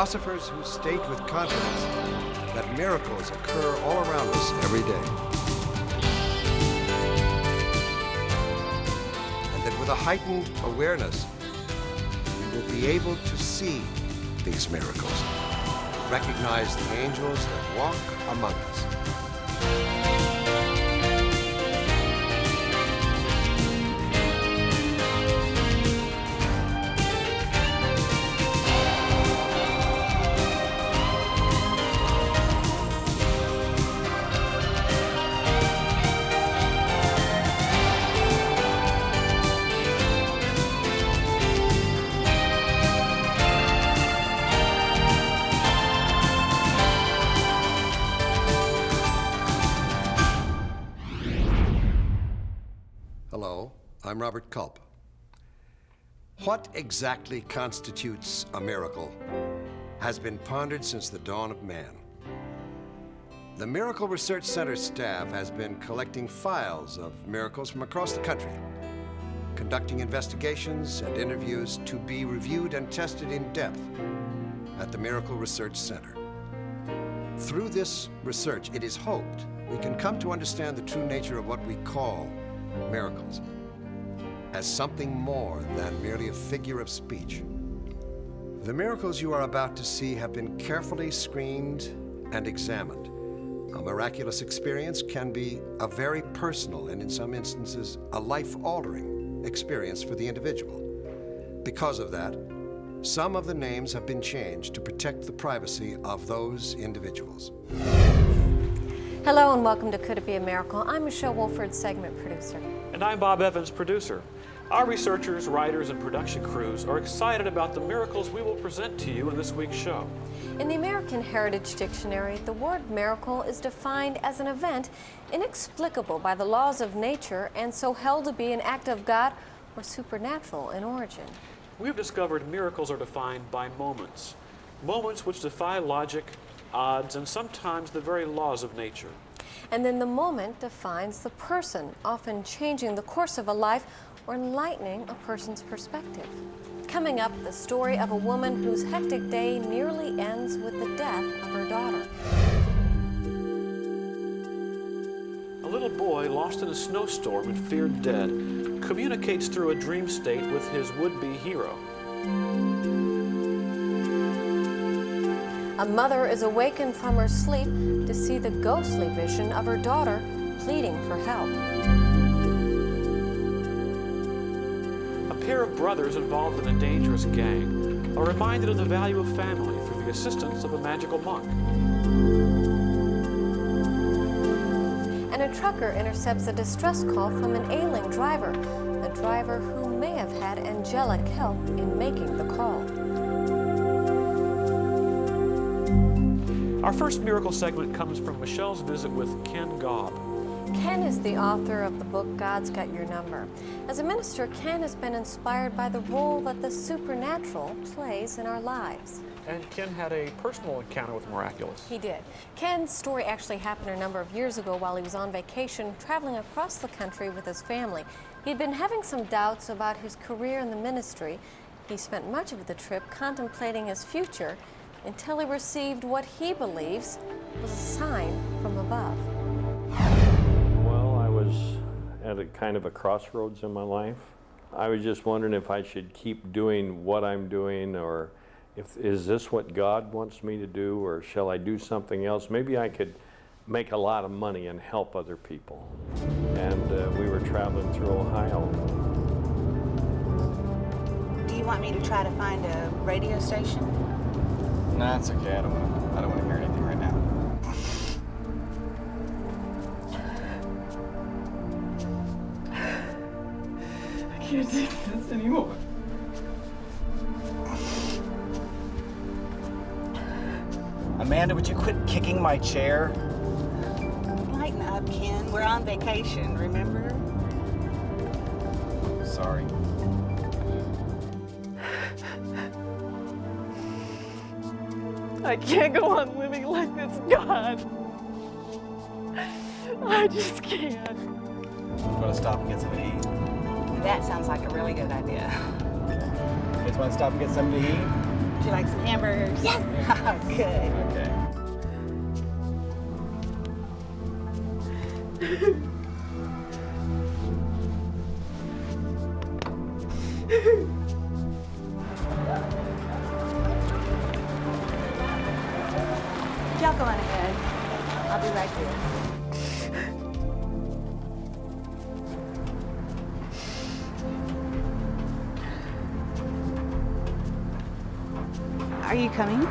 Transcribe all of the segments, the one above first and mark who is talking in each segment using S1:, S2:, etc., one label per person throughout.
S1: philosophers who state with confidence that miracles occur all around us every day. And that with a heightened awareness, we will be able to see these miracles, recognize the angels that walk among us. Hello, I'm Robert Culp. What exactly constitutes a miracle has been pondered since the dawn of man. The Miracle Research Center staff has been collecting files of miracles from across the country, conducting investigations and interviews to be reviewed and tested in depth at the Miracle Research Center. Through this research, it is hoped we can come to understand the true nature of what we call miracles as something more than merely a figure of speech. The miracles you are about to see have been carefully screened and examined. A miraculous experience can be a very personal and, in some instances, a life-altering experience for the individual. Because of that, some of the names have been changed to protect the privacy of those individuals.
S2: Hello and welcome to Could It Be a Miracle? I'm Michelle Wolford, segment producer.
S3: And I'm Bob Evans, producer. Our researchers, writers, and production crews are excited about the miracles we will present to you in this week's show.
S2: In the American Heritage Dictionary, the word miracle is defined as an event inexplicable by the laws of nature and so held to be an act of God or supernatural in origin.
S3: We've discovered miracles are defined by moments. Moments which defy logic, odds, and sometimes the very laws of nature.
S2: And then the moment defines the person, often changing the course of a life or enlightening a person's perspective. Coming up, the story of a woman whose hectic day nearly ends with the death of her daughter.
S3: A little boy lost in a snowstorm and feared dead communicates through a dream state with his would-be hero.
S2: A mother is awakened from her sleep to see the ghostly vision of her daughter pleading for help.
S3: A pair of brothers involved in a dangerous gang are reminded of the value of family through the assistance of a magical monk.
S2: And a trucker intercepts a distress call from an ailing driver, a driver who may have had angelic help in making the call.
S3: Our first miracle segment comes from Michelle's visit with Ken Gobb.
S2: Ken is the author of the book God's Got Your Number. As a minister, Ken has been inspired by the role that the supernatural plays in our lives.
S3: And Ken had a personal encounter with miraculous.
S2: He did. Ken's story actually happened a number of years ago while he was on vacation, traveling across the country with his family. He'd been having some doubts about his career in the ministry. He spent much of the trip contemplating his future until he received what he believes was a sign from above.
S4: Well, I was at a kind of a crossroads in my life. I was just wondering if I should keep doing what I'm doing, or is this what God wants me to do, or shall I do something else? Maybe I could make a lot of money and help other people. And we were traveling through Ohio.
S5: Do you want me to try to find a radio station?
S6: No, it's okay. I don't want to hear anything right now.
S7: I can't take this anymore.
S6: Amanda, would you quit kicking my chair?
S5: Lighten up, Ken. We're on vacation, remember?
S6: Sorry.
S7: I can't go on living like this, God. I just can't.
S6: You want to stop and get something to eat?
S5: That sounds like a really good idea.
S6: You guys want to stop and get something to eat?
S5: Would you like some hamburgers? Yes. Oh, good.
S6: Okay.
S5: Y'all go on ahead. I'll be right here. Are you coming?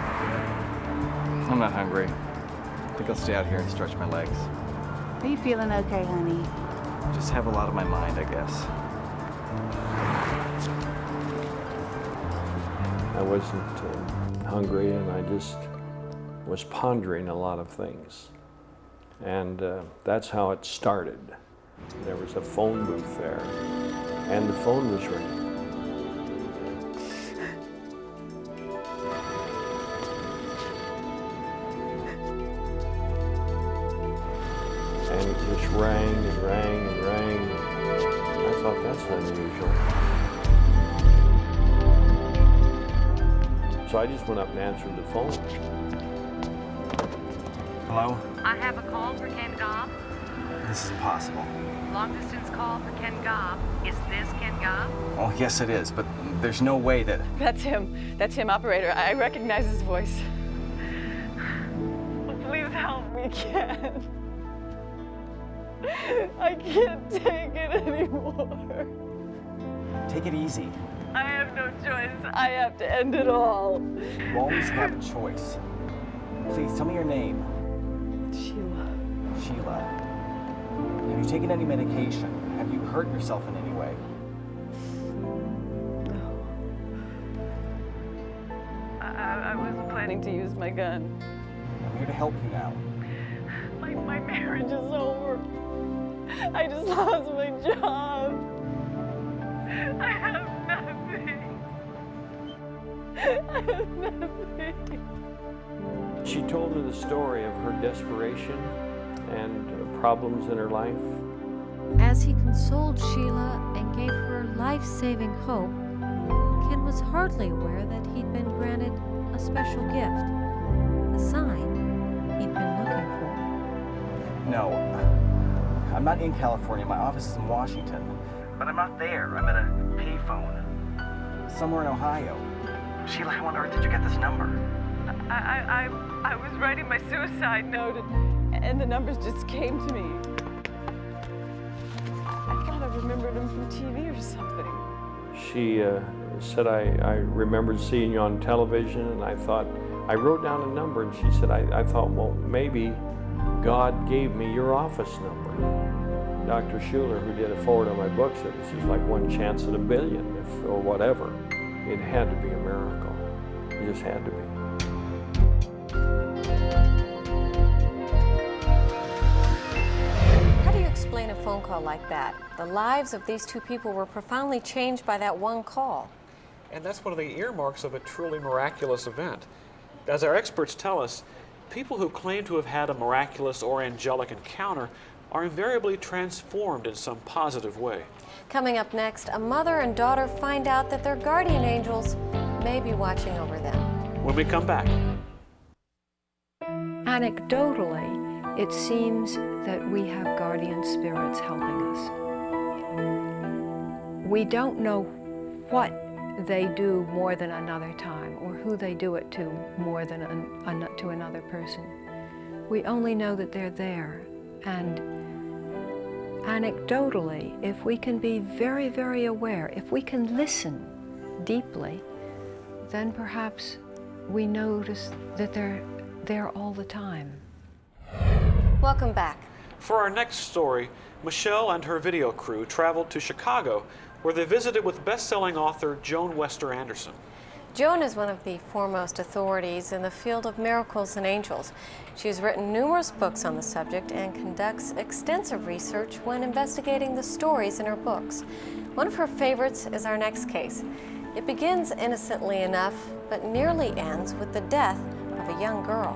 S6: I'm not hungry. I think I'll stay out here and stretch my legs.
S5: Are you feeling okay, honey?
S6: Just have a lot on my mind, I guess.
S4: I wasn't hungry, and I just was pondering a lot of things. And that's how it started. There was a phone booth there, and the phone was ringing. And it just rang and rang and rang. I thought, that's unusual. So I just went up and answered the phone.
S6: Hello?
S8: I have a call for Ken Gobb.
S6: This is impossible.
S8: Long distance call for Ken Gobb. Is this Ken Gobb?
S6: Oh, yes it is, but there's no way that...
S7: That's him. That's him, operator. I recognize his voice. Oh, please help me, Ken. I can't take it anymore.
S6: Take it easy.
S7: I have no choice. I have to end it all.
S6: You always have a choice. Please, tell me your name.
S7: Sheila.
S6: Sheila. Have you taken any medication? Have you hurt yourself in any way?
S7: No. I was planning to use my gun.
S6: I'm here to help you now.
S7: My marriage is over. I just lost my job. I have nothing. I have nothing.
S4: She told me the story of her desperation and problems in her life.
S2: As he consoled Sheila and gave her life-saving hope, Ken was hardly aware that he'd been granted a special gift, the sign he'd been looking for.
S6: No, I'm not in California. My office is in Washington. But I'm not there. I'm at a payphone. Somewhere in Ohio. Sheila, how on earth did you get this number?
S7: I was writing my suicide note and the numbers just came to me. I thought I remembered them from TV or something.
S4: She said, I remembered seeing you on television, and I thought, I wrote down a number, and she said, I thought, well, maybe God gave me your office number. Dr. Schuler, who did a forward on my book, said this is like one chance in a billion, or whatever. It had to be a miracle. It just had to be.
S2: How do you explain a phone call like that? The lives of these two people were profoundly changed by that one call.
S3: And that's one of the earmarks of a truly miraculous event. As our experts tell us, people who claim to have had a miraculous or angelic encounter are invariably transformed in some positive way.
S2: Coming up next, a mother and daughter find out that their guardian angels may be watching over them.
S3: When we come back.
S9: Anecdotally, it seems that we have guardian spirits helping us. We don't know what they do more than another time, or who they do it to more than to another person. We only know that they're there. And anecdotally, if we can be very, very aware, if we can listen deeply, then perhaps we notice that they're there all the time.
S2: Welcome back.
S3: For our next story, Michelle and her video crew traveled to Chicago, where they visited with best-selling author Joan Wester Anderson.
S2: Joan is one of the foremost authorities in the field of miracles and angels. She has written numerous books on the subject and conducts extensive research when investigating the stories in her books. One of her favorites is our next case. It begins innocently enough, but nearly ends with the death of a young girl.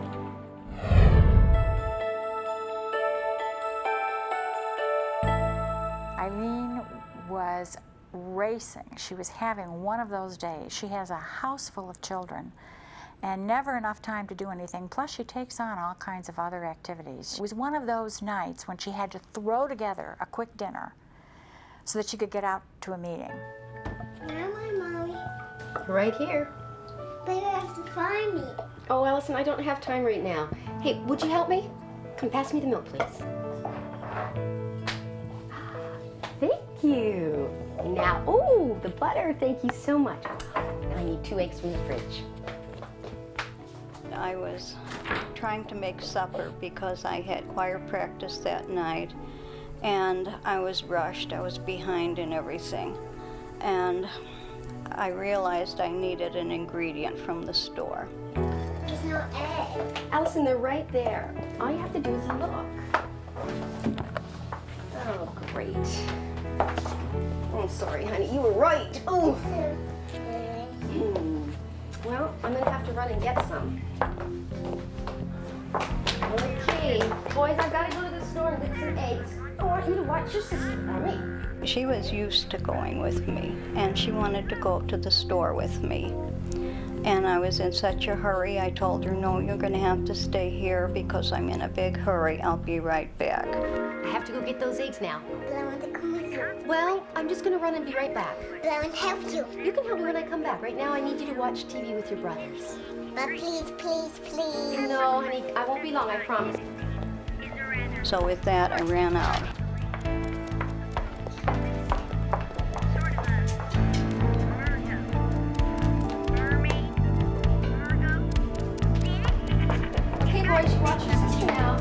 S10: Eileen was racing. She was having one of those days. She has a house full of children and never enough time to do anything. Plus, she takes on all kinds of other activities. It was one of those nights when she had to throw together a quick dinner so that she could get out to a meeting.
S11: Where am I, Mommy?
S12: Right here.
S11: But you have to find me.
S12: Oh, Allison, I don't have time right now. Hey, would you help me? Come pass me the milk, please. Thank you. Now, oh, the butter, thank you so much. I need 2 eggs from the fridge.
S13: I was trying to make supper because I had choir practice that night, and I was rushed. I was behind in everything. And I realized I needed an ingredient from the store.
S11: There's no egg.
S12: Allison, they're right there. All you have to do is look. Oh, great. Oh, sorry, honey. You were right. Oh. Well, I'm going to have to run and get some. Okay, boys, I've got to go to the store and get some eggs. I want you to watch your sister for me.
S13: She was used to going with me, and she wanted to go to the store with me. And I was in such a hurry, I told her, no, you're going to have to stay here because I'm in a big hurry. I'll be right back.
S12: I have to go get those eggs now.
S11: But I want to come with you.
S12: Well, I'm just going to run and be right back.
S11: But I want to help you.
S12: You can help me when I come back. Right now, I need you to watch TV with your brothers.
S11: But please, please, please.
S12: No, honey, I won't be long, I promise.
S13: So with that, I ran out.
S12: Okay, boys, watch your sister now.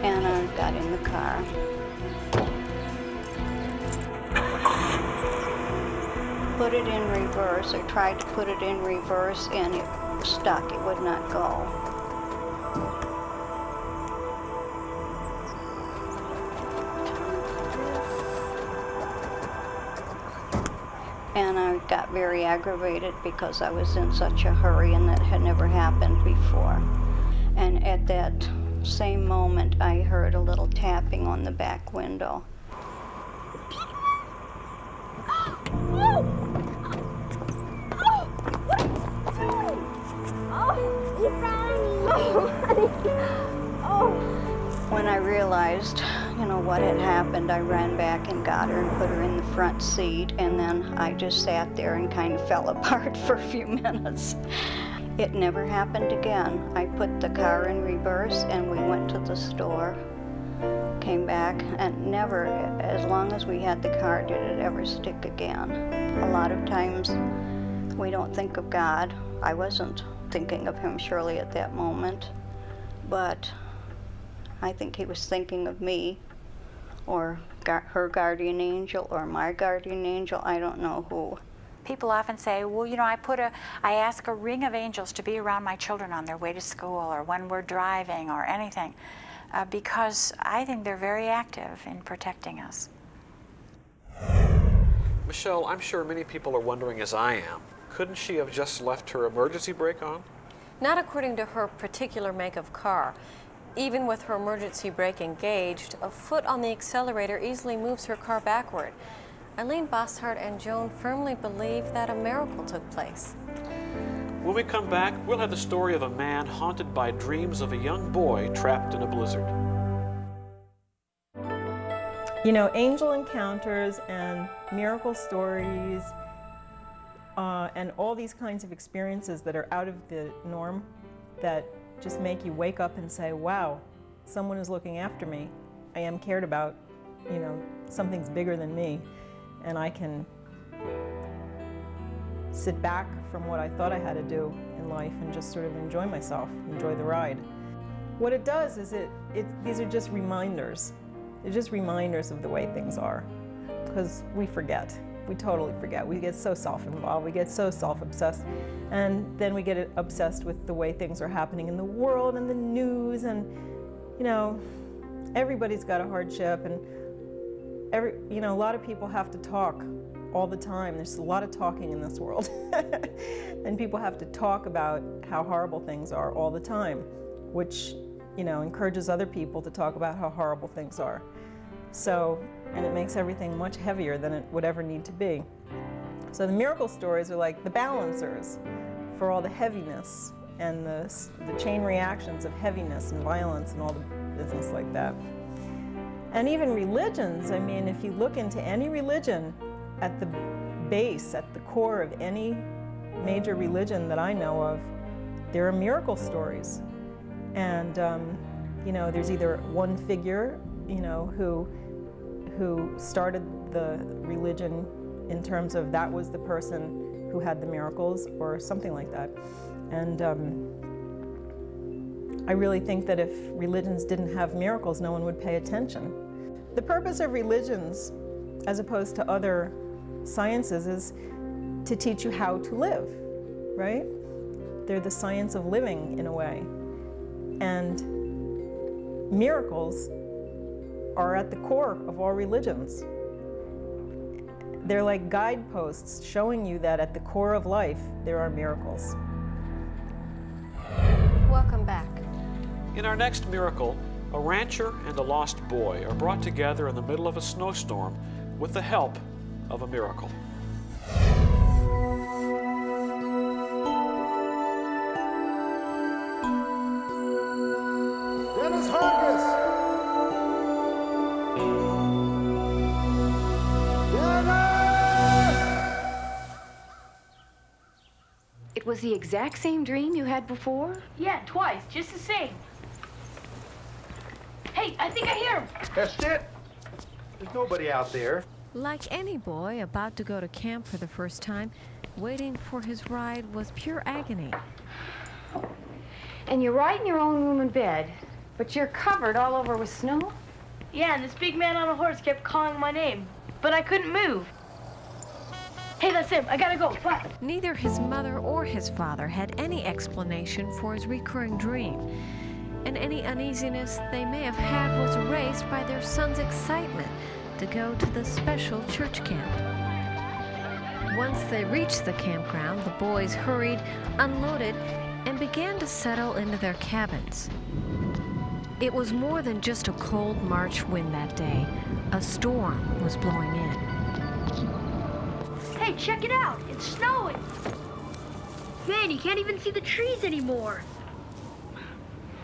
S13: And I got in the car. Put it in reverse. I tried to put it in reverse and it stuck. It would not go. And I got very aggravated because I was in such a hurry and that had never happened before. And at that same moment, I heard a little tapping on the back window. When I realized, what had happened, I ran back and got her and put her in the front seat, and then I just sat there and kind of fell apart for a few minutes. It never happened again. I put the car in reverse and we went to the store, came back, and never, as long as we had the car, did it ever stick again. A lot of times we don't think of God. I wasn't thinking of him surely at that moment, but I think he was thinking of me, or her guardian angel, or my guardian angel. I don't know who.
S10: People often say, well, I ask a ring of angels to be around my children on their way to school or when we're driving or anything, because I think they're very active in protecting us.
S3: Michelle, I'm sure many people are wondering, as I am, couldn't she have just left her emergency brake on?
S2: Not according to her particular make of car. Even with her emergency brake engaged, a foot on the accelerator easily moves her car backward. Eileen Bosshart and Joan firmly believe that a miracle took place.
S3: When we come back, we'll have the story of a man haunted by dreams of a young boy trapped in a blizzard.
S14: Angel encounters and miracle stories and all these kinds of experiences that are out of the norm that just make you wake up and say, wow, someone is looking after me. I am cared about. Something's bigger than me. And I can sit back from what I thought I had to do in life and just sort of enjoy myself, enjoy the ride. What it does is these are just reminders. They're just reminders of the way things are, because we forget. We totally forget. We get so self-involved, we get so self-obsessed, and then we get obsessed with the way things are happening in the world and the news, and everybody's got a hardship, and a lot of people have to talk all the time. There's a lot of talking in this world. And people have to talk about how horrible things are all the time, which, you know, encourages other people to talk about how horrible things are. So, and it makes everything much heavier than it would ever need to be. So the miracle stories are like the balancers for all the heaviness and the chain reactions of heaviness and violence and all the business like that. And even religions, I mean, if you look into any religion, at the base, at the core of any major religion that I know of, there are miracle stories. And, you know, there's either one figure, you know, who started the religion in terms of that was the person who had the miracles or something like that. And I really think that if religions didn't have miracles, no one would pay attention. The purpose of religions, as opposed to other sciences, is to teach you how to live, right? They're the science of living in a way. And miracles are at the core of all religions. They're like guideposts showing you that at the core of life, there are miracles.
S2: Welcome back.
S3: In our next miracle, a rancher and a lost boy are brought together in the middle of a snowstorm with the help of a miracle.
S15: Dennis Hargis!
S16: It was the exact same dream you had before?
S17: Yeah, twice, just the same. Hey, I think I hear him.
S15: That's it. There's nobody out there.
S18: Like any boy about to go to camp for the first time, waiting for his ride was pure agony.
S16: And you're right in your own room and bed, but you're covered all over with snow?
S17: Yeah, and this big man on a horse kept calling my name, but I couldn't move. Hey, that's him. I gotta go. Bye.
S18: Neither his mother or his father had any explanation for his recurring dream, and any uneasiness they may have had was erased by their son's excitement to go to the special church camp. Once they reached the campground, the boys hurried, unloaded, and began to settle into their cabins. It was more than just a cold March wind that day. A storm was blowing in.
S17: Hey, check it out. It's snowing. Man, you can't even see the trees anymore.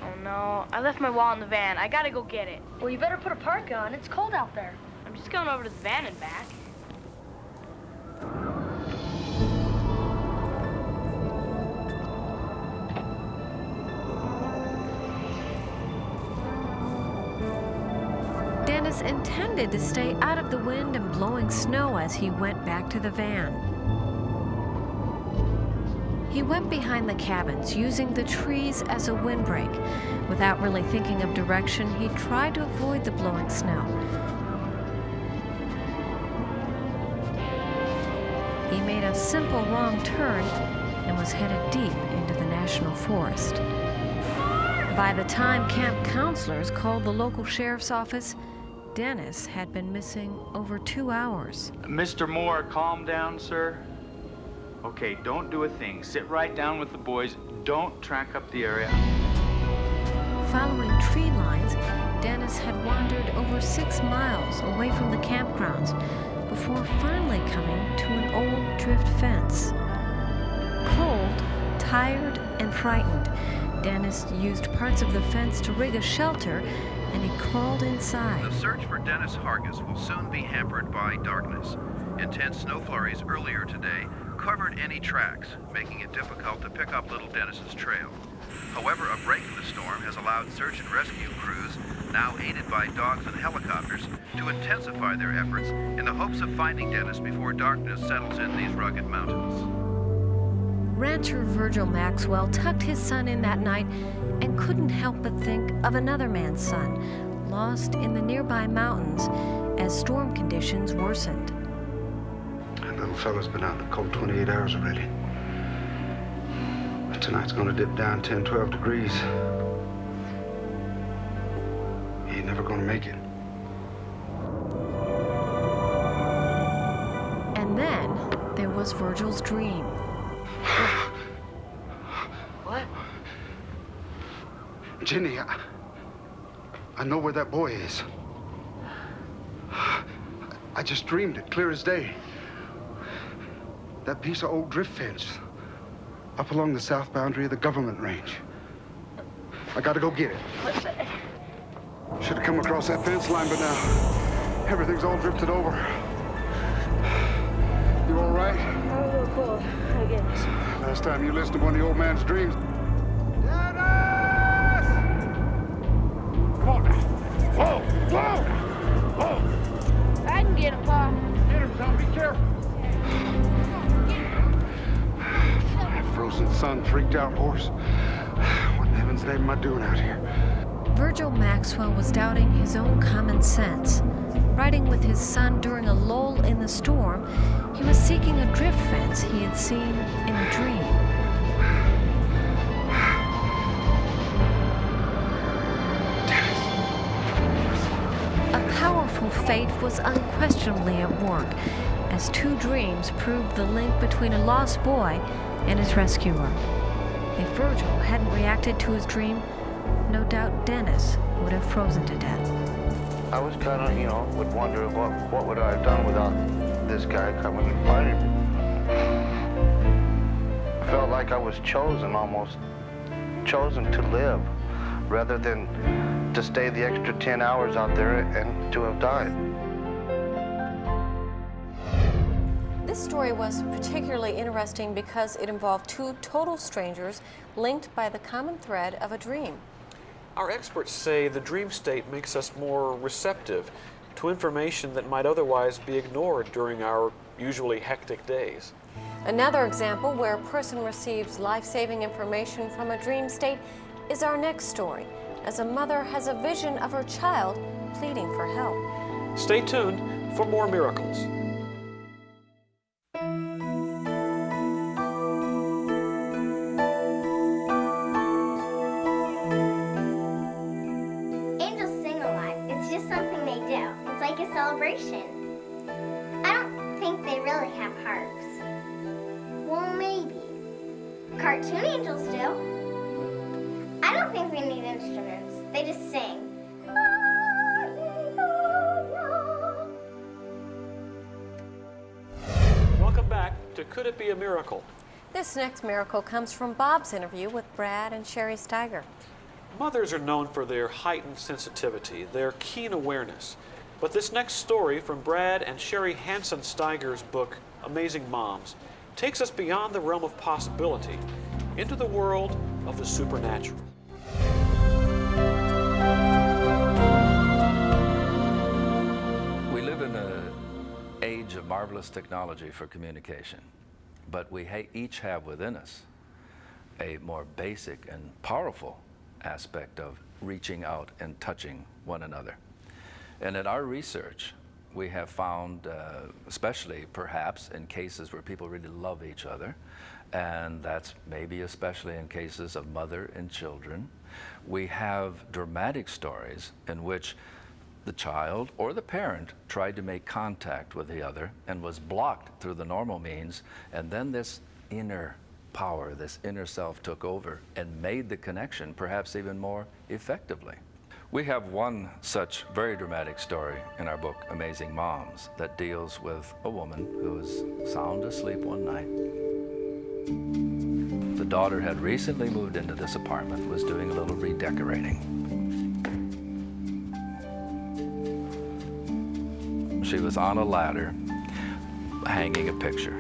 S17: Oh, no. I left my wallet in the van. I gotta go get it. Well, you better put a parka on. It's cold out there. I'm just going over to the van and back.
S18: Dennis intended to stay out of the wind and blowing snow as he went back to the van. He went behind the cabins, using the trees as a windbreak. Without really thinking of direction, he tried to avoid the blowing snow. He made a simple wrong turn and was headed deep into the national forest. By the time camp counselors called the local sheriff's office, Dennis had been missing over 2 hours.
S19: Mr. Moore, calm down, sir. Okay, don't do a thing. Sit right down with the boys. Don't track up the area.
S18: Following tree lines, Dennis had wandered over 6 miles away from the campgrounds before finally coming to an old drift fence. Cold, tired, and frightened, Dennis used parts of the fence to rig a shelter, and he crawled inside.
S20: The search for Dennis Hargis will soon be hampered by darkness. Intense snow flurries earlier today covered any tracks, making it difficult to pick up little Dennis's trail. However, a break in the storm has allowed search and rescue crews, now aided by dogs and helicopters, to intensify their efforts in the hopes of finding Dennis before darkness settles in these rugged mountains.
S18: Rancher Virgil Maxwell tucked his son in that night and couldn't help but think of another man's son, lost in the nearby mountains as storm conditions worsened.
S21: That little fella's been out in the cold 28 hours already. Tonight's gonna dip down 10, 12 degrees. He ain't never gonna make it.
S18: And And then there was Virgil's dream.
S21: What? Jenny, I know where that boy is. I just dreamed it, clear as day. That piece of old drift fence up along the south boundary of the government range. I gotta go get it. Should have come across that fence line, but now everything's all drifted over. You all right?
S17: I'm a little cold, I guess.
S21: Last time you listened to one of the old man's dreams. Come on now. Whoa! Whoa! Whoa!
S17: I can get him, Pa.
S21: Get him, Tom. Be careful. That frozen sun, freaked out horse. What in heaven's name am I doing out here?
S18: Virgil Maxwell was doubting his own common sense. Riding with his son during a lull in the storm, he was seeking a drift fence he had seen in a dream. A powerful fate was unquestionably at work, as two dreams proved the link between a lost boy and his rescuer. If Virgil hadn't reacted to his dream, no doubt Dennis would have frozen to death.
S1: I was kind of, would wonder what would I have done without this guy coming and finding me. I felt like I was chosen, almost chosen to live, rather than to stay the extra 10 hours out there and to have died.
S2: This story was particularly interesting because it involved two total strangers linked by the common thread of a dream.
S3: Our experts say the dream state makes us more receptive to information that might otherwise be ignored during our usually hectic days.
S2: Another example where a person receives life-saving information from a dream state is our next story, as a mother has a vision of her child pleading for help.
S3: Stay tuned for more miracles.
S11: Celebration. I don't think they really have harps. Well, maybe. Cartoon angels do. I don't think they need instruments. They just sing.
S3: Welcome back to Could It Be a Miracle?
S2: This next miracle comes from Bob's interview with Brad and Sherry Steiger.
S3: Mothers are known for their heightened sensitivity, their keen awareness. But this next story from Brad and Sherry Hansen Steiger's book, Amazing Moms, takes us beyond the realm of possibility into the world of the supernatural.
S22: We live in an age of marvelous technology for communication, but we each have within us a more basic and powerful aspect of reaching out and touching one another. And in our research, we have found, especially perhaps in cases where people really love each other, and that's maybe especially in cases of mother and children, we have dramatic stories in which the child or the parent tried to make contact with the other and was blocked through the normal means, and then this inner power, this inner self took over and made the connection perhaps even more effectively. We have one such very dramatic story in our book, Amazing Moms, that deals with a woman who was sound asleep one night. The daughter had recently moved into this apartment, was doing a little redecorating. She was on a ladder, hanging a picture.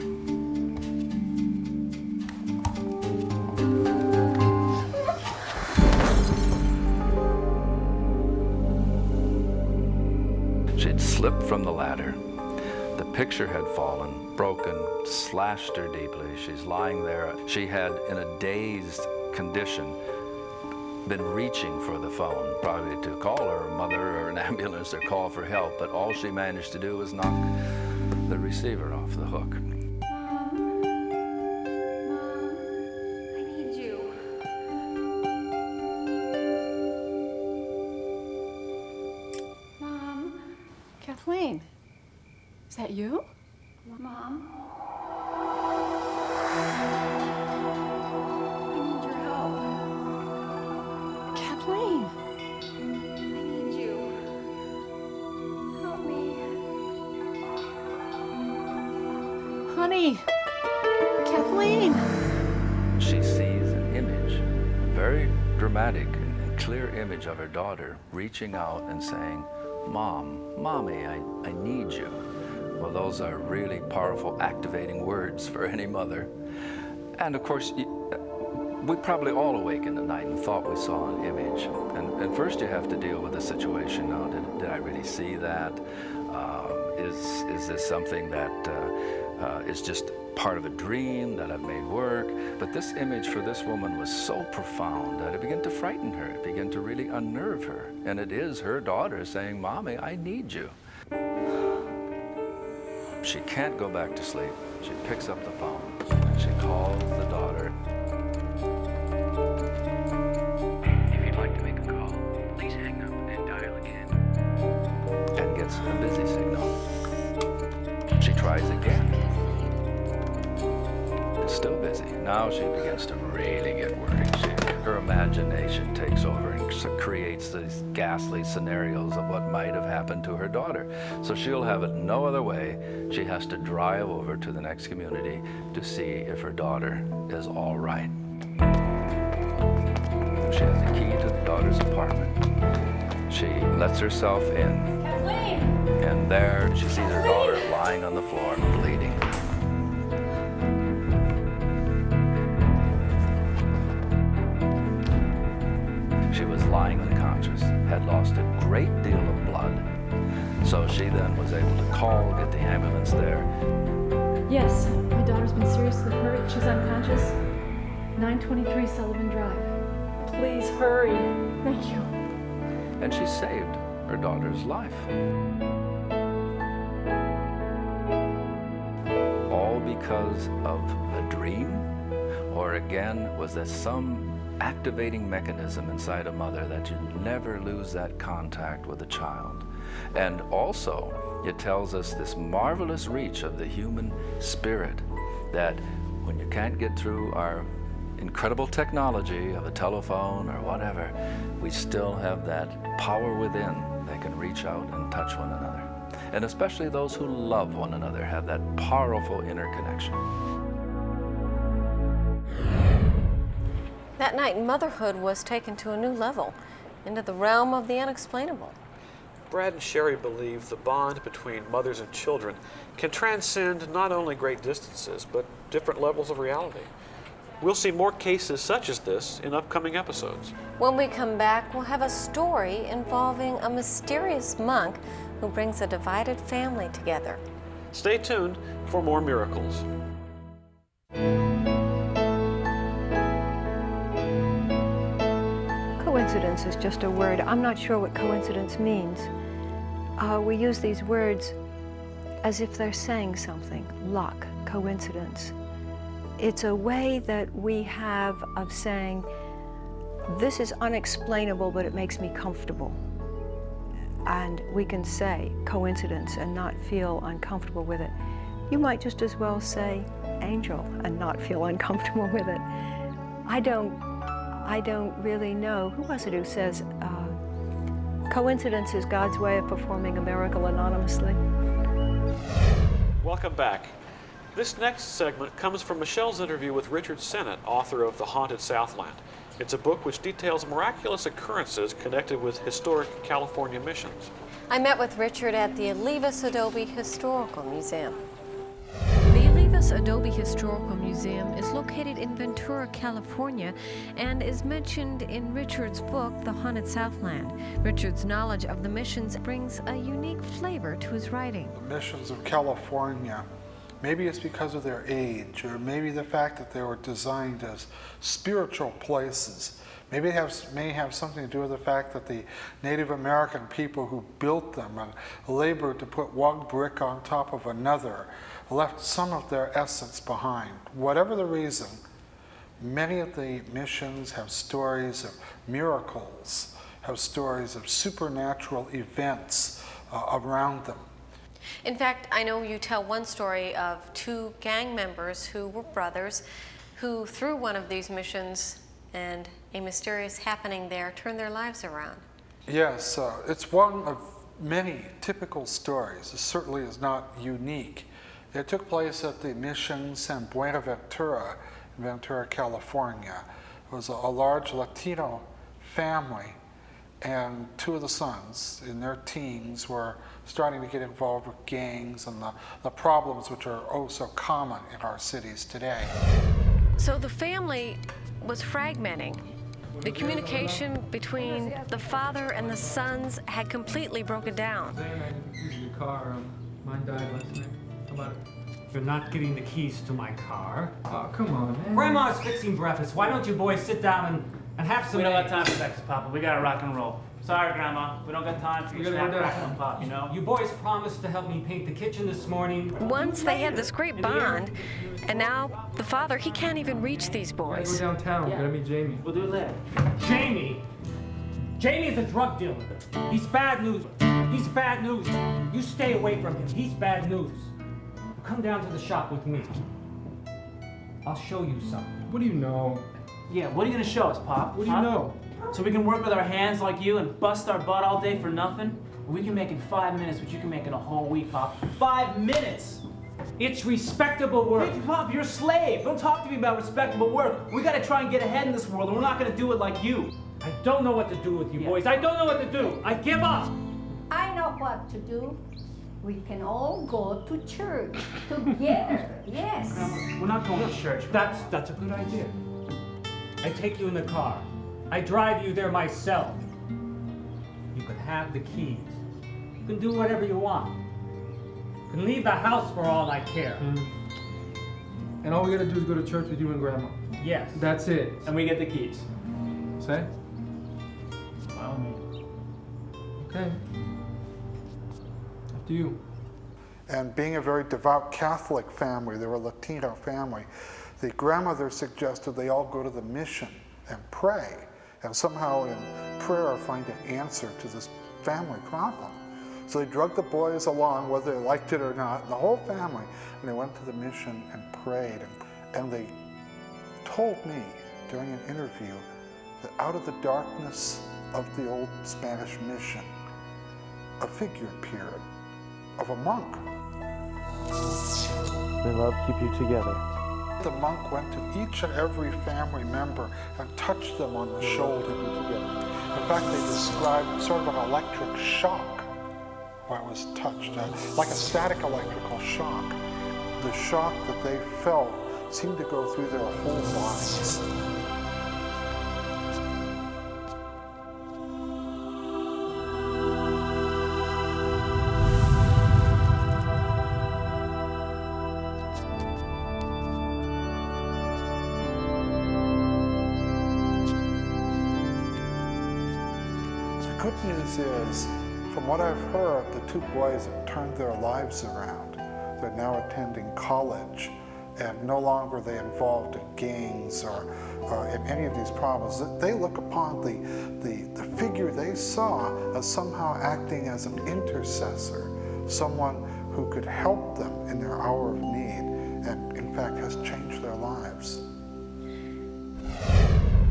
S22: She'd slipped from the ladder. The picture had fallen, broken, slashed her deeply. She's lying there. She had, in a dazed condition, been reaching for the phone, probably to call her mother or an ambulance or call for help, but all she managed to do was knock the receiver off the hook.
S23: Kathleen, is that you?
S13: Mom? I need your help. Kathleen! I need you. Help me. Honey! Kathleen!
S22: She sees an image, a very dramatic and clear image of her daughter reaching out and saying, Mom, Mommy, I need you. Well, those are really powerful, activating words for any mother. And of course, we probably all awakened at night and thought we saw an image. And first you have to deal with the situation. Now, did I really see that? Is this something that is just part of a dream that I've made work? But this image for this woman was so profound that it began to frighten her. It began to really unnerve her. And it is her daughter saying, Mommy, I need you. She can't go back to sleep. She picks up the phone and she calls the daughter. If you'd like to make a call, please hang up and dial again. And gets a busy signal. She tries again. It's still busy. Now she begins to really get worried. Her imagination takes over and creates these ghastly scenarios of what might have happened to her daughter. So she'll have it no other way. She has to drive over to the next community to see if her daughter is all right. She has the key to the daughter's apartment. She lets herself in. Kathleen! And there she sees her daughter lying on the floor, bleeding. She was lying unconscious, had lost a great deal of blood. So she then was able to call, get the ambulance there.
S5: Yes, my daughter's been seriously hurt. She's unconscious. 923 Sullivan Drive. Please hurry. Thank you.
S22: And she saved her daughter's life. All because of a dream? Or again, was there some activating mechanism inside a mother that you never lose that contact with a child? And also, it tells us this marvelous reach of the human spirit, that when you can't get through our incredible technology of a telephone or whatever, we still have that power within that can reach out and touch one another. And especially those who love one another have that powerful inner connection.
S2: That night, motherhood was taken to a new level, into the realm of the unexplainable.
S3: Brad and Sherry believe the bond between mothers and children can transcend not only great distances, but different levels of reality. We'll see more cases such as this in upcoming episodes.
S2: When we come back, we'll have a story involving a mysterious monk who brings a divided family together.
S3: Stay tuned for more miracles.
S9: Coincidence is just a word. I'm not sure what coincidence means. We use these words as if they're saying something. Luck, coincidence. It's a way that we have of saying, this is unexplainable, but it makes me comfortable. And we can say coincidence and not feel uncomfortable with it. You might just as well say angel and not feel uncomfortable with it. I don't really know. Who was it who says, coincidence is God's way of performing a miracle anonymously?
S3: Welcome back. This next segment comes from Michelle's interview with Richard Sennett, author of The Haunted Southland. It's a book which details miraculous occurrences connected with historic California missions.
S2: I met with Richard at the Olivas Adobe Historical Museum.
S18: The Olivas Adobe Historical Museum is located in Ventura, California, and is mentioned in Richard's book, The Haunted Southland. Richard's knowledge of the missions brings a unique flavor to his writing.
S8: The missions of California, maybe it's because of their age, or maybe the fact that they were designed as spiritual places. Maybe it may have something to do with the fact that the Native American people who built them and labored to put one brick on top of another left some of their essence behind. Whatever the reason, many of the missions have stories of miracles, have stories of supernatural events around them.
S2: In fact, I know you tell one story of two gang members who were brothers who, through one of these missions and a mysterious happening there, turned their lives around.
S8: Yes, it's one of many typical stories. It certainly is not unique. It took place at the mission San Buenaventura in Ventura, California. It was a large Latino family, and two of the sons in their teens were starting to get involved with gangs and the problems which are oh so common in our cities today.
S18: So the family was fragmenting. The communication between the father and the sons had completely broken down.
S6: Your car, mine died last night. How about it? You're not getting the keys to my car. Oh, come on, man. Grandma's fixing breakfast. Why don't you boys sit down and have some...
S7: We don't got time for breakfast, Papa. We gotta rock and roll. Sorry, Grandma. We don't got time for your snack, crackle, and pop, you know?
S6: You boys promised to help me paint the kitchen this morning.
S18: Once they had this great bond, and now the father, he can't even reach these boys.
S6: Go downtown.
S7: Yeah.
S6: Gotta meet Jamie.
S7: We'll do it later.
S6: Jamie? Jamie is a drug dealer. He's bad news. He's bad news. You stay away from him. He's bad news. Come down to the shop with me. I'll show you something. What do you know?
S7: Yeah, what are you gonna show us, Pop?
S6: What do you know?
S7: So we can work with our hands like you and bust our butt all day for nothing? We can make in 5 minutes what you can make in a whole week, Pop. 5 minutes!
S6: It's respectable work.
S7: Hey, Pop, you're a slave. Don't talk to me about respectable work. We gotta try and get ahead in this world, and we're not gonna do it like you.
S6: I don't know what to do with you boys. I don't know what to do. I give up.
S23: I know what to do. We can all go to church together. Yes.
S7: We're not going to church.
S6: That's a good idea. I take you in the car. I drive you there myself. You can have the keys. You can do whatever you want. You can leave the house for all I care.
S24: And all we gotta do is go to church with you and Grandma.
S6: Yes.
S24: That's it.
S7: And we get the keys.
S24: Say?
S7: Follow me.
S24: Okay. Up to you.
S8: And being a very devout Catholic family, they were a Latino family, the grandmother suggested they all go to the mission and pray, and somehow in prayer find an answer to this family problem. So they drugged the boys along, whether they liked it or not, the whole family, and they went to the mission and prayed. And they told me during an interview that out of the darkness of the old Spanish mission, a figure appeared of a monk.
S25: May love keep you together.
S8: The monk went to each and every family member and touched them on the shoulder. In fact, they described sort of an electric shock while it was touched, like a static electrical shock. The shock that they felt seemed to go through their whole bodies. The good news is, from what I've heard, the two boys have turned their lives around. They're now attending college, and no longer are they involved in gangs or in any of these problems. They look upon the figure they saw as somehow acting as an intercessor, someone who could help them in their hour of need, and in fact has changed their lives.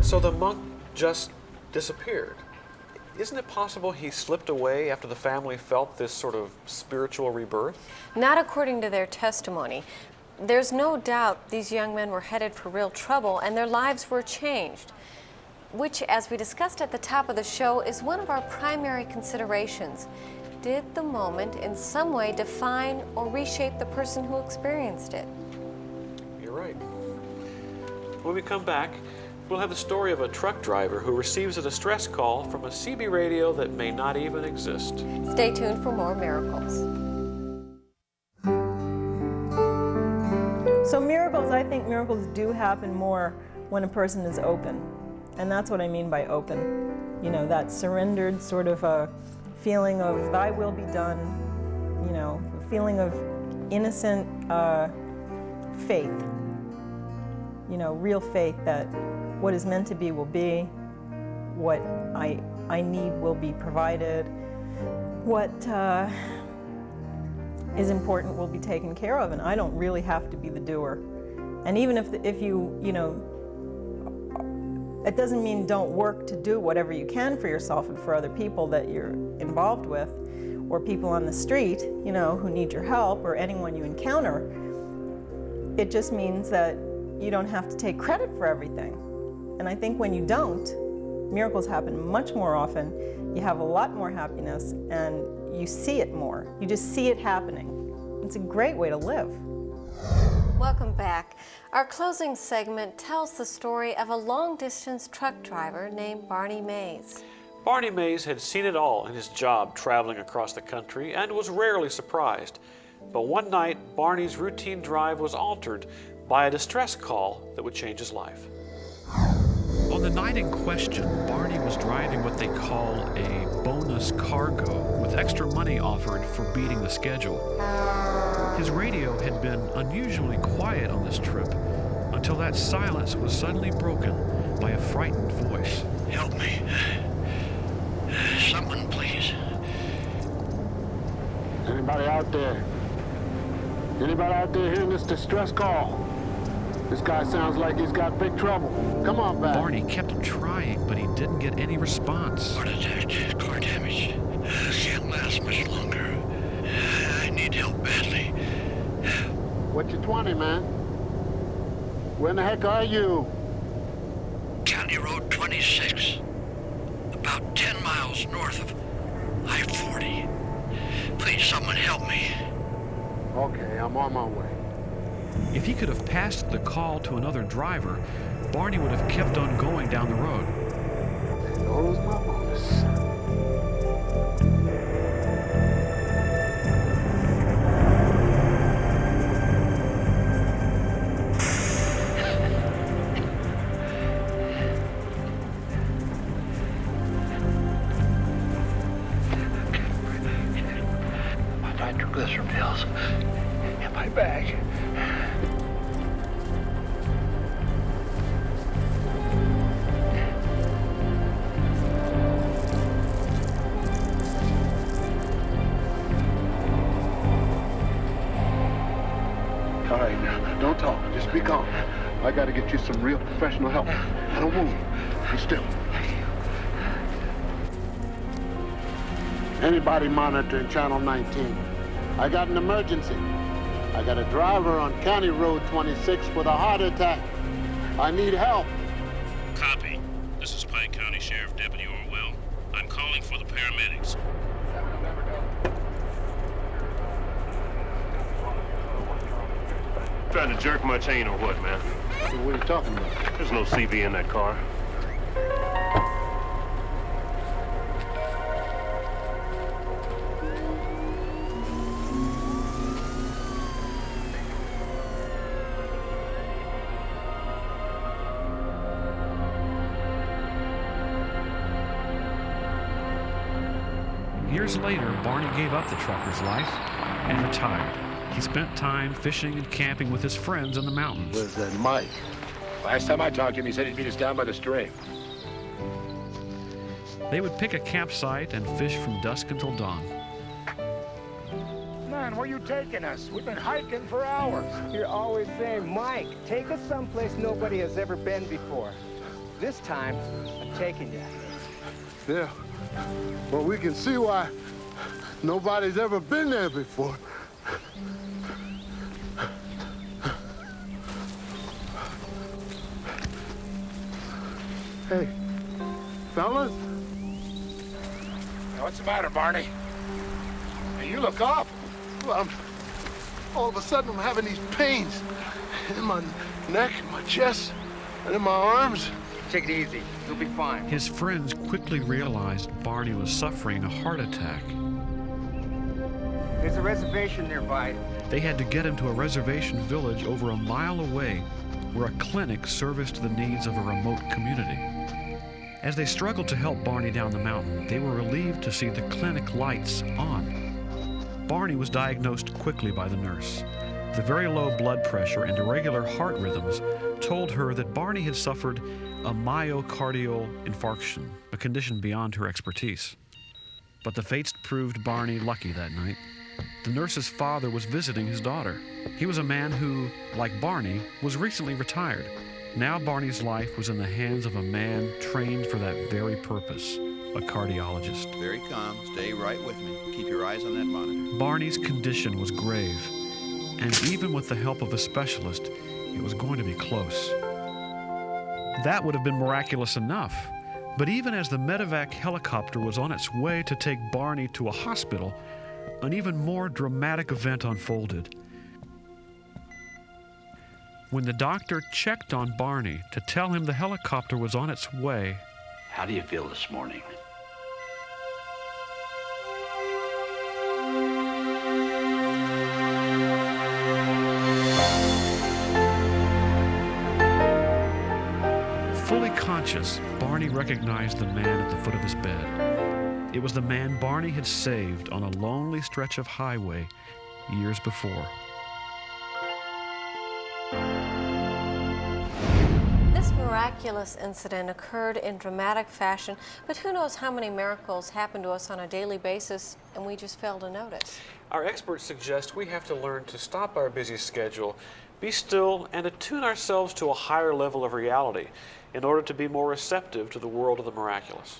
S3: So the monk just disappeared. Isn't it possible he slipped away after the family felt this sort of spiritual rebirth?
S2: Not according to their testimony. There's no doubt these young men were headed for real trouble and their lives were changed, which, as we discussed at the top of the show, is one of our primary considerations. Did the moment in some way define or reshape the person who experienced it?
S3: You're right. When we come back, we'll have the story of a truck driver who receives a distress call from a CB radio that may not even exist.
S2: Stay tuned for more miracles.
S14: So miracles, I think miracles do happen more when a person is open. And that's what I mean by open. You know, that surrendered sort of a feeling of thy will be done, you know, a feeling of innocent faith. You know, real faith that what is meant to be will be, what I need will be provided, what is important will be taken care of, and I don't really have to be the doer. And even if you know, it doesn't mean don't work to do whatever you can for yourself and for other people that you're involved with, or people on the street, you know, who need your help, or anyone you encounter. It just means that you don't have to take credit for everything. And I think when you don't, miracles happen much more often. You have a lot more happiness, and you see it more. You just see it happening. It's a great way to live.
S2: Welcome back. Our closing segment tells the story of a long-distance truck driver named Barney Mays.
S3: Barney Mays had seen it all in his job traveling across the country and was rarely surprised. But one night, Barney's routine drive was altered by a distress call that would change his life.
S4: On the night in question, Barney was driving what they call a bonus cargo, with extra money offered for beating the schedule. His radio had been unusually quiet on this trip until that silence was suddenly broken by a frightened voice.
S10: Help me. Someone, please.
S12: Anybody out there? Anybody out there hearing this distress call? This guy sounds like he's got big trouble. Come on back.
S4: Barney kept trying, but he didn't get any response.
S10: Heart attack, car damage. Can't last much longer. I need help badly.
S12: What's your 20, man? Where in the heck are you?
S10: County Road 26. About 10 miles north of I-40. Please, someone help me.
S12: Okay, I'm on my way.
S4: If he could have passed the call to another driver, Barney would have kept on going down the road.
S12: There goes my bonus.
S10: My nitroglycerin pills in my bag.
S12: All right, now, don't talk. Just be calm. I gotta get you some real professional help. Now, don't move. Be still. Anybody monitoring Channel 19? I got an emergency. I got a driver on County Road 26 with a heart attack. I need help.
S15: Copy. This is Pike County Sheriff Deputy Orwell. I'm calling for the paramedics. Trying to jerk my chain or what, man?
S12: What are you talking about?
S15: There's no CV in that car.
S4: Years later, Barney gave up the trucker's life and retired. He spent time fishing and camping with his friends in the mountains.
S12: Where's that Mike?
S25: Last time I talked to him, he said he'd meet us down by the stream.
S4: They would pick a campsite and fish from dusk until dawn.
S25: Man, where you taking us? We've been hiking for hours.
S26: You're always saying, Mike, take us someplace nobody has ever been before. This time, I'm taking you.
S12: Yeah. Well, we can see why nobody's ever been there before. Hey, fellas?
S25: What's the matter, Barney? Hey, you look awful.
S12: Well, all of a sudden I'm having these pains in my neck, in my chest, and in my arms.
S26: Take it easy. You'll be fine.
S4: His friends quickly realized Barney was suffering a heart attack.
S26: There's a reservation nearby.
S4: They had to get him to a reservation village over a mile away where a clinic serviced the needs of a remote community. As they struggled to help Barney down the mountain, they were relieved to see the clinic lights on. Barney was diagnosed quickly by the nurse. The very low blood pressure and irregular heart rhythms told her that Barney had suffered a myocardial infarction, a condition beyond her expertise. But the fates proved Barney lucky that night. the nurse's father was visiting his daughter. He was a man who, like Barney, was recently retired. Now Barney's life was in the hands of a man trained for that very purpose, a cardiologist.
S1: Very calm. Stay right with me. Keep your eyes on that monitor.
S4: Barney's condition was grave, and even with the help of a specialist, it was going to be close. That would have been miraculous enough. But even as the medevac helicopter was on its way to take Barney to a hospital, an even more dramatic event unfolded. When the doctor checked on Barney to tell him the helicopter was on its way.
S16: How do you feel this morning?
S4: Fully conscious, Barney recognized the man at the foot of his bed. It was the man Barney had saved on a lonely stretch of highway years before.
S2: This miraculous incident occurred in dramatic fashion, but who knows how many miracles happen to us on a daily basis and we just fail to notice.
S3: Our experts suggest we have to learn to stop our busy schedule, be still, and attune ourselves to a higher level of reality in order to be more receptive to the world of the miraculous.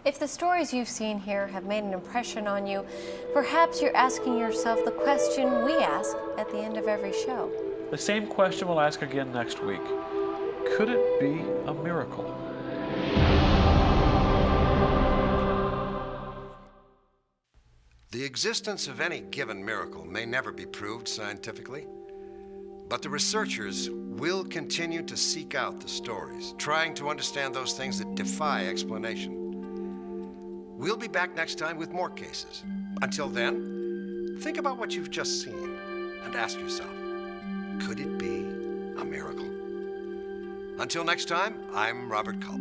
S2: If the stories you've seen here have made an impression on you, perhaps you're asking yourself the question we ask at the end of every show.
S3: The same question we'll ask again next week. Could it be a miracle?
S17: The existence of any given miracle may never be proved scientifically, but the researchers will continue to seek out the stories, trying to understand those things that defy explanation. We'll be back next time with more cases. Until then, think about what you've just seen and ask yourself, could it be a miracle? Until next time, I'm Robert Culp.